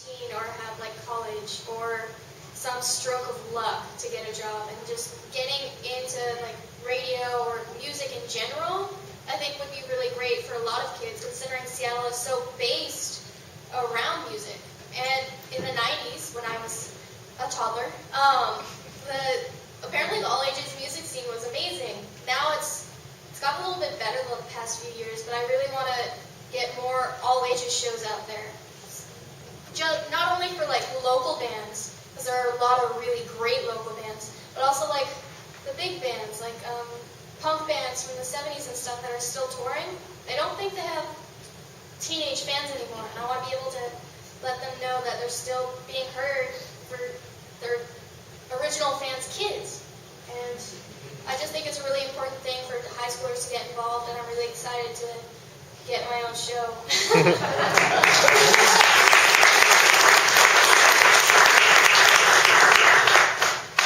teen or have like college or some stroke of luck to get a job, and just getting into like radio or music in general, I think would be really great for a lot of kids, considering Seattle is so based around music. And in the 90s, when I was a toddler, apparently the all ages music scene was amazing. Now it's gotten a little bit better the past few years, but I really want to get more all ages shows out there. Not only for like local bands, because there are a lot of really great local bands, but also like the big bands, like punk bands from the 70s and stuff that are still touring. They don't think they have teenage fans anymore, and I want to be able to let them know that they're still being heard for their original fans' kids. And I just think it's a really important thing for high schoolers to get involved, and I'm really excited to get my own show.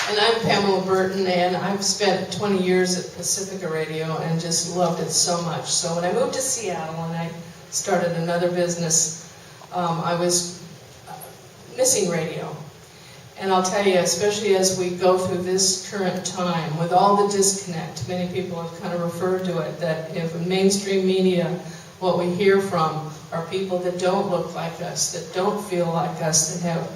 And I'm Pamela Burton, and I've spent 20 years at Pacifica Radio and just loved it so much. So when I moved to Seattle and I started another business, I was missing radio. And I'll tell you, especially as we go through this current time, with all the disconnect, many people have kind of referred to it, that if in mainstream media, what we hear from are people that don't look like us, that don't feel like us, that have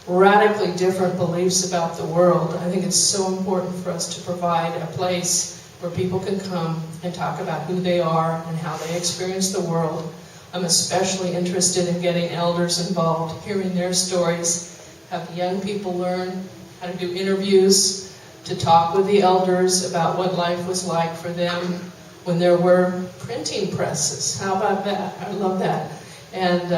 radically different beliefs about the world. I think it's so important for us to provide a place where people can come and talk about who they are and how they experience the world. I'm especially interested in getting elders involved, hearing their stories, have young people learn how to do interviews, to talk with the elders about what life was like for them when there were printing presses. How about that? I love that. And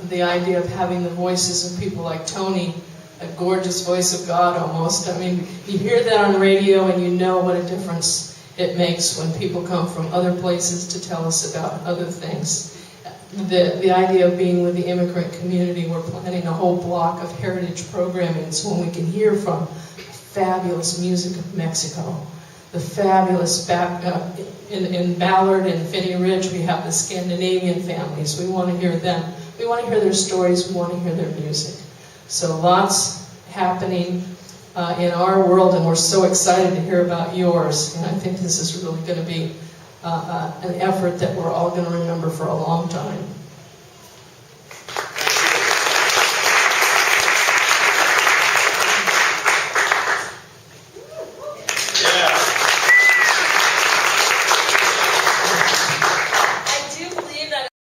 the idea of having the voices of people like Tony, a gorgeous voice of God almost. I mean, you hear that on radio and you know what a difference it makes when people come from other places to tell us about other things. The idea of being with the immigrant community, we're planning a whole block of heritage programming, so when we can hear from fabulous music of Mexico, the fabulous in Ballard and Finney Ridge, we have the Scandinavian families. We want to hear them. We want to hear their stories. We want to hear their music. So lots happening in our world, and we're so excited to hear about yours. And I think this is really going to be an effort that we're all going to remember for a long time.